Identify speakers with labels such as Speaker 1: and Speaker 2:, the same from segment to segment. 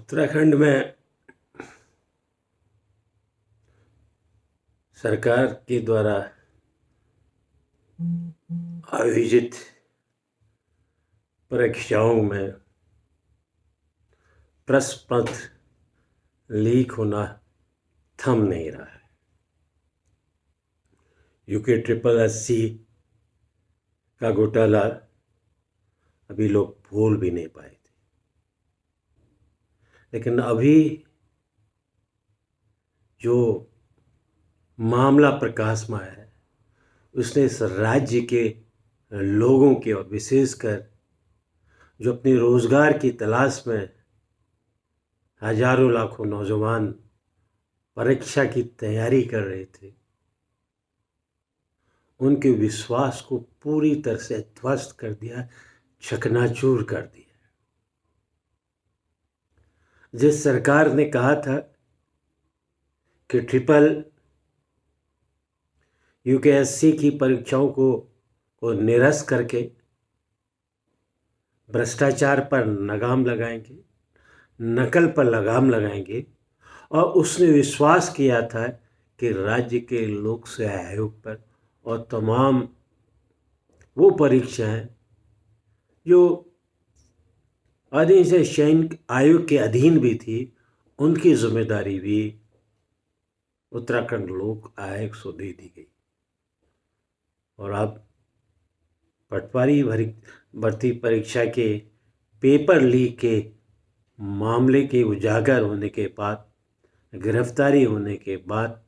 Speaker 1: उत्तराखंड में सरकार के द्वारा आयोजित परीक्षाओं में प्रश्न पत्र लीक होना थम नहीं रहा है। यूके SSSC का घोटाला अभी लोग भूल भी नहीं पाए थे, लेकिन अभी जो मामला प्रकाश में आया है उसने इस राज्य के लोगों के और विशेषकर जो अपनी रोजगार की तलाश में हजारों लाखों नौजवान परीक्षा की तैयारी कर रहे थे, उनके विश्वास को पूरी तरह से ध्वस्त कर दिया, चकनाचूर कर दिया। जिस सरकार ने कहा था कि UPSC की परीक्षाओं को निरस्त करके भ्रष्टाचार पर लगाम लगाएंगे, नकल पर लगाम लगाएंगे, और उसने विश्वास किया था कि राज्य के लोक सेवा आयोग पर और तमाम वो परीक्षाएं जो अधिनियम चयन आयोग के अधीन भी थी, उनकी जिम्मेदारी भी उत्तराखंड लोक आयोग को दे दी गई। और अब पटवारी भर्ती परीक्षा के पेपर लीक के मामले के उजागर होने के बाद, गिरफ्तारी होने के बाद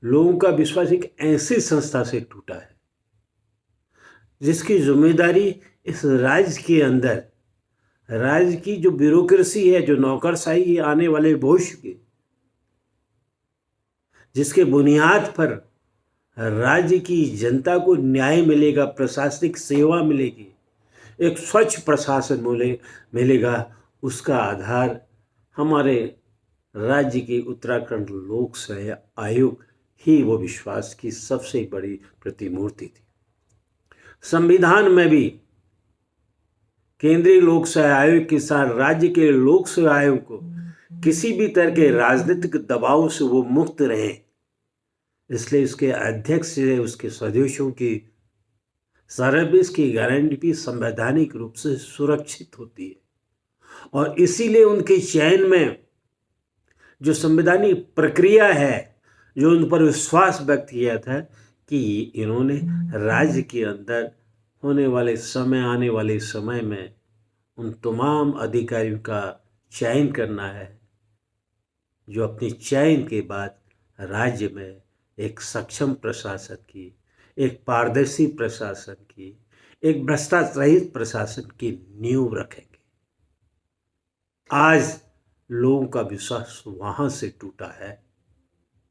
Speaker 1: लोगों का विश्वास एक ऐसी संस्था से टूटा है जिसकी जिम्मेदारी इस राज्य के अंदर, राज्य की जो ब्यूरोक्रेसी है, जो नौकरशाही आने वाले भविष्य की, जिसके बुनियाद पर राज्य की जनता को न्याय मिलेगा, प्रशासनिक सेवा मिलेगी, एक स्वच्छ प्रशासन मिलेगा, उसका आधार हमारे राज्य के उत्तराखंड लोक सेवा आयोग ही वो विश्वास की सबसे बड़ी प्रतिमूर्ति थी। संविधान में भी केंद्रीय लोक सेवा आयोग के साथ राज्य के लोक सेवा आयोग को किसी भी तरह के राजनीतिक दबाव से वो मुक्त रहे, इसलिए उसके अध्यक्ष से उसके सदस्यों की सर्विस की गारंटी भी संवैधानिक रूप से सुरक्षित होती है। और इसीलिए उनके चयन में जो संवैधानिक प्रक्रिया है, जो उन पर विश्वास व्यक्त किया था कि इन्होंने राज्य के अंदर होने वाले समय, आने वाले समय में उन तमाम अधिकारियों का चयन करना है जो अपने चयन के बाद राज्य में एक सक्षम प्रशासन की, एक पारदर्शी प्रशासन की, एक भ्रष्टाचार रहित प्रशासन की नींव रखेंगे। आज लोगों का विश्वास वहां से टूटा है।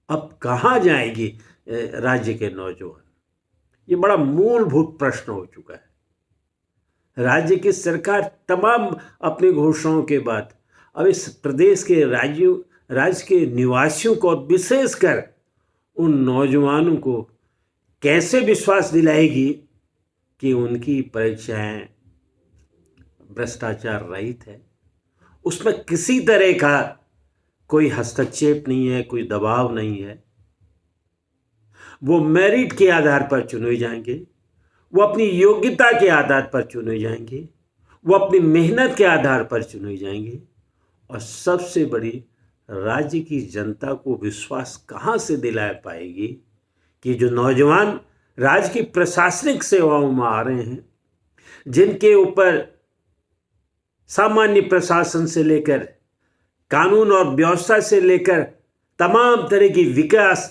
Speaker 1: अब कहाँ जाएगी राज्य के नौजवान? ये बड़ा मूलभूत प्रश्न हो चुका है। राज्य की सरकार तमाम अपनी घोषणाओं के बाद अब इस प्रदेश के राज्य के निवासियों को, विशेषकर उन नौजवानों को कैसे विश्वास दिलाएगी कि उनकी परीक्षाएं भ्रष्टाचार रहित है, उसमें किसी तरह का कोई हस्तक्षेप नहीं है, कोई दबाव नहीं है, वो मेरिट के आधार पर चुने जाएंगे, वो अपनी योग्यता के आधार पर चुने जाएंगे, वो अपनी मेहनत के आधार पर चुने जाएंगे। और सबसे बड़ी, राज्य की जनता को विश्वास कहाँ से दिला पाएगी कि जो नौजवान राज्य की प्रशासनिक सेवाओं में आ रहे हैं, जिनके ऊपर सामान्य प्रशासन से लेकर कानून और व्यवस्था से लेकर तमाम तरह की विकास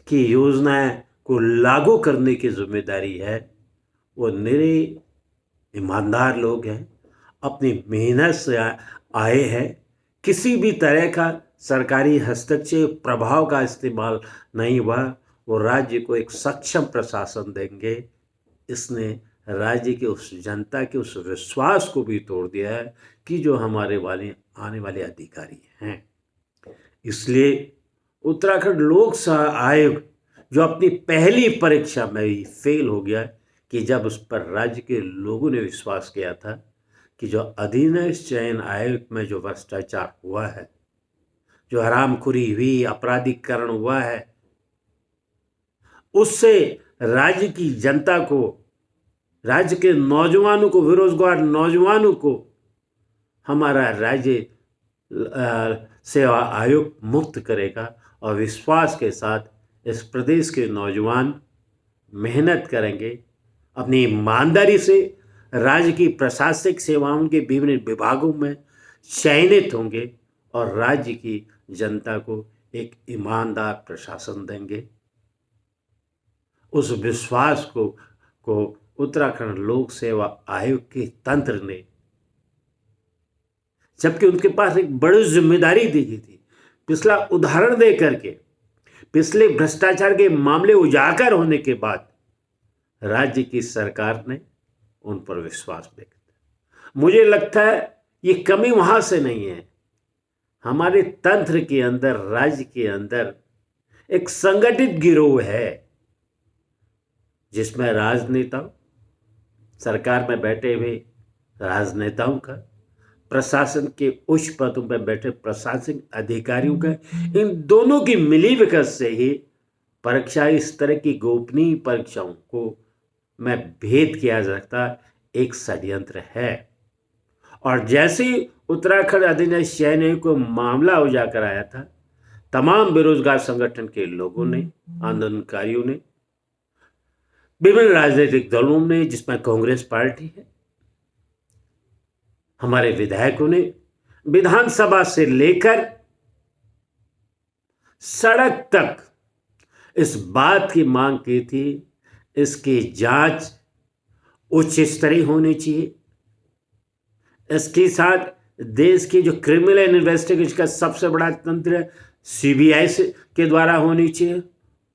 Speaker 1: की योजनाएं को लागू करने की जिम्मेदारी है, वो निरे ईमानदार लोग हैं, अपनी मेहनत से आए हैं, किसी भी तरह का सरकारी हस्तक्षेप प्रभाव का इस्तेमाल नहीं हुआ। वो राज्य को एक सक्षम प्रशासन देंगे। इसने राज्य के उस जनता के उस विश्वास को भी तोड़ दिया है कि जो हमारे आने वाले अधिकारी हैं। इसलिए उत्तराखंड लोक सेवा आयोग जो अपनी पहली परीक्षा में ही फेल हो गया कि जब उस पर राज्य के लोगों ने विश्वास किया था कि जो अधीनस्थ चयन आयोग में जो भ्रष्टाचार हुआ है, जो हरामखोरी हुई, अपराधीकरण हुआ है, उससे राज्य की जनता को, राज्य के नौजवानों को, बेरोजगार नौजवानों को हमारा राज्य सेवा आयोग मुक्त करेगा और विश्वास के साथ इस प्रदेश के नौजवान मेहनत करेंगे, अपनी ईमानदारी से राज्य की प्रशासनिक सेवाओं के विभिन्न विभागों में चयनित होंगे और राज्य की जनता को एक ईमानदार प्रशासन देंगे। उस विश्वास को उत्तराखंड लोक सेवा आयोग के तंत्र ने, जबकि उनके पास एक बड़ी जिम्मेदारी दी गई थी, पिछला उदाहरण दे करके, पिछले भ्रष्टाचार के मामले उजागर होने के बाद राज्य की सरकार ने उन पर विश्वास व्यक्त किया। मुझे लगता है ये कमी वहां से नहीं है, हमारे तंत्र के अंदर, राज्य के अंदर एक संगठित गिरोह है जिसमें राजनेताओं, सरकार में बैठे हुए राजनेताओं का, प्रशासन के उच्च पदों पर बैठे प्रशासनिक अधिकारियों का, इन दोनों की मिलीभगत से ही परीक्षा, इस तरह की गोपनीय परीक्षाओं को में भेद किया जा सकता एक षड्यंत्र है। और जैसे ही उत्तराखंड अधीनस्थ चयन आयोग को मामला उजागर आया था, तमाम बेरोजगार संगठन के लोगों ने, आंदोलनकारियों ने, विभिन्न राजनीतिक दलों ने, जिसमें कांग्रेस पार्टी है, हमारे विधायकों ने विधानसभा से लेकर सड़क तक इस बात की मांग की थी, इसकी जांच उच्च स्तरीय होनी चाहिए। इसके साथ देश की जो क्रिमिनल इन्वेस्टिगेशन का सबसे बड़ा तंत्र सीबीआई के द्वारा होनी चाहिए।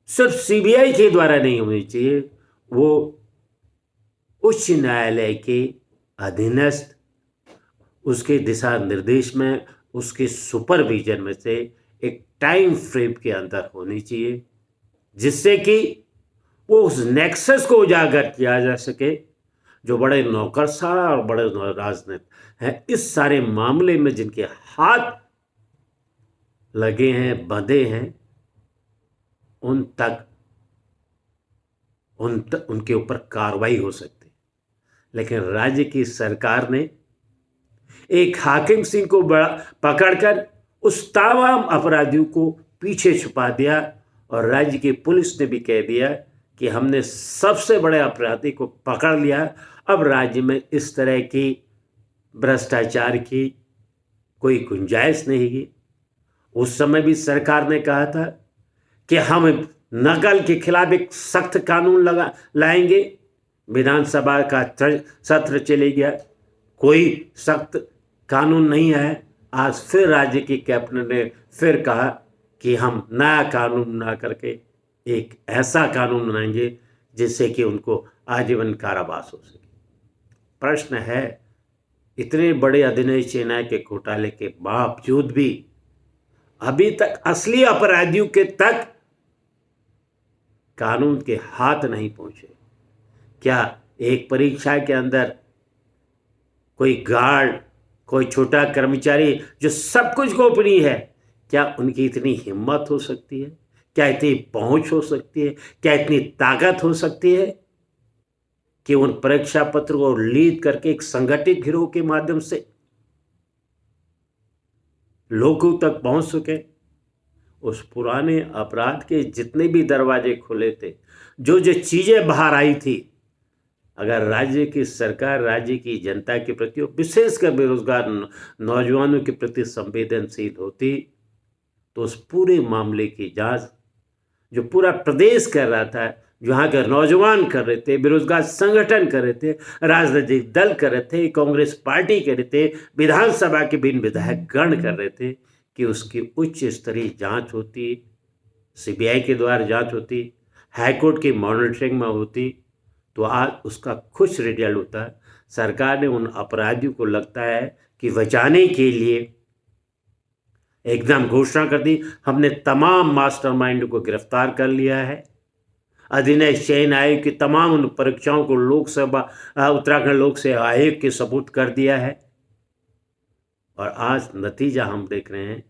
Speaker 1: सिर्फ सीबीआई के द्वारा नहीं होनी चाहिए, वो उच्च न्यायालय के अधीनस्थ, उसके दिशा निर्देश में, उसके सुपरविजन में से एक टाइम फ्रेम के अंदर होनी चाहिए, जिससे कि वो उस नेक्सस को उजागर किया जा सके जो बड़े नौकरशाह और बड़े राजनीतिक हैं, इस सारे मामले में जिनके हाथ लगे हैं, बंधे हैं, उनके ऊपर कार्रवाई हो सकती। लेकिन राज्य की सरकार ने एक हाकिम सिंह को पकड़कर उस तमाम अपराधियों को पीछे छुपा दिया और राज्य की पुलिस ने भी कह दिया कि हमने सबसे बड़े अपराधी को पकड़ लिया। अब राज्य में इस तरह की भ्रष्टाचार की कोई गुंजाइश नहीं है। उस समय भी सरकार ने कहा था कि हम नकल के खिलाफ एक सख्त कानून लाएंगे। विधानसभा का सत्र चले गया, कोई सख्त कानून नहीं है। आज फिर राज्य की कैबिनेट ने फिर कहा कि हम नया कानून बना करके एक ऐसा कानून बनाएंगे जिससे कि उनको आजीवन कारावास हो सके। प्रश्न है, इतने बड़े अधीनस्थ चयन के घोटाले के बावजूद भी अभी तक असली अपराधियों के तक कानून के हाथ नहीं पहुंचे। क्या एक परीक्षा के अंदर कोई गार्ड, कोई छोटा कर्मचारी जो सब कुछ गोपनीय है, क्या उनकी इतनी हिम्मत हो सकती है? क्या इतनी पहुंच हो सकती है? क्या इतनी ताकत हो सकती है कि उन परीक्षा पत्र को लीक करके एक संगठित गिरोह के माध्यम से लोगों तक पहुंच सके? उस पुराने अपराध के जितने भी दरवाजे खुले थे, जो जो चीजें बाहर आई थी, अगर राज्य की सरकार राज्य की जनता के प्रति, विशेषकर बेरोजगार नौजवानों के प्रति संवेदनशील होती, तो उस पूरे मामले की जांच जो पूरा प्रदेश कर रहा था, जहाँ के नौजवान कर रहे थे, बेरोजगार संगठन कर रहे थे, राजनीतिक दल कर रहे थे, कांग्रेस पार्टी कर रहे थे, विधानसभा के विभिन्न विधायक गण कर रहे थे, कि उसकी उच्च स्तरीय जांच होती, सीबीआई के द्वारा जांच होती, हाईकोर्ट की मॉनिटरिंग में होती, तो आज उसका खुश रिजल्ट होता। सरकार ने उन अपराधियों को लगता है कि बचाने के लिए एकदम घोषणा कर दी, हमने तमाम मास्टरमाइंड को गिरफ्तार कर लिया है, अधिनय चयन आयोग की तमाम उन परीक्षाओं को उत्तराखंड लोक सेवा आयोग के सपुर्द कर दिया है। और आज नतीजा हम देख रहे हैं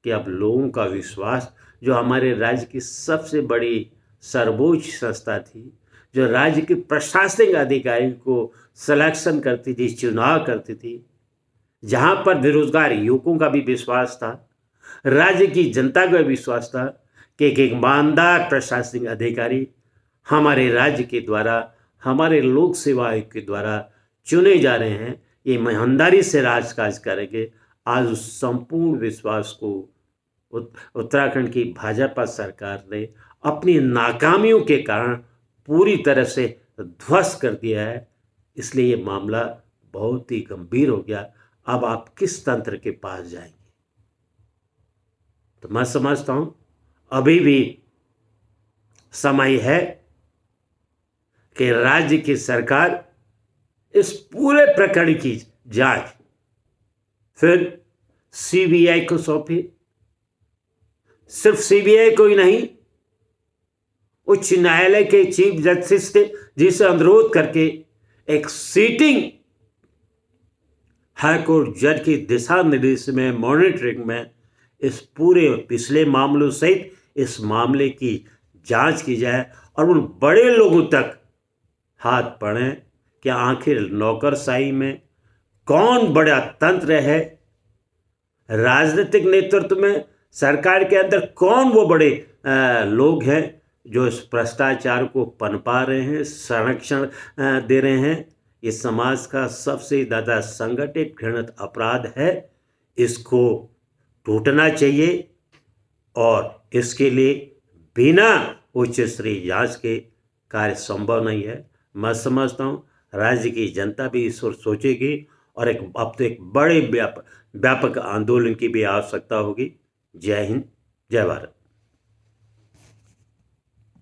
Speaker 1: कि अब लोगों का विश्वास, जो हमारे राज्य की सबसे बड़ी सर्वोच्च संस्था थी, जो राज्य के प्रशासनिक अधिकारी को सिलेक्शन करती थी, चुनाव करती थी, जहां पर बेरोजगार युवकों का भी विश्वास था, राज्य की जनता का विश्वास था कि एक ईमानदार प्रशासनिक अधिकारी हमारे राज्य के द्वारा, हमारे लोक सेवा आयोग के द्वारा चुने जा रहे हैं, ये ईमानदारी से राजकाज करेंगे। आज उस संपूर्ण विश्वास को उत्तराखंड की भाजपा सरकार ने अपनी नाकामियों के कारण पूरी तरह से ध्वस्त कर दिया है। इसलिए ये मामला बहुत ही गंभीर हो गया। अब आप किस तंत्र के पास जाएंगे? तो मैं समझता हूं अभी भी समय है कि राज्य की सरकार इस पूरे प्रकरण की जांच फिर सीबीआई को सौंपे। सिर्फ सीबीआई को ही नहीं, उच्च न्यायालय के चीफ जस्टिस जी से अनुरोध करके एक सीटिंग हाईकोर्ट जज की दिशा निर्देश में, मॉनिटरिंग में इस पूरे पिछले मामलों सहित इस मामले की जांच की जाए और उन बड़े लोगों तक हाथ पड़े कि आखिर नौकरशाही में कौन बड़ा तंत्र है, राजनीतिक नेतृत्व में सरकार के अंदर कौन वो बड़े लोग हैं जो इस भ्रष्टाचार को पनपा रहे हैं, संरक्षण दे रहे हैं। ये समाज का सबसे ज़्यादा संगठित घृणित अपराध है। इसको टूटना चाहिए और इसके लिए बिना उच्च स्तरीय जांच के कार्य संभव नहीं है। मैं समझता हूँ राज्य की जनता भी इस ओर सोचेगी और अब तो एक बड़े व्यापक आंदोलन की भी आवश्यकता होगी। जय हिंद, जय भारत।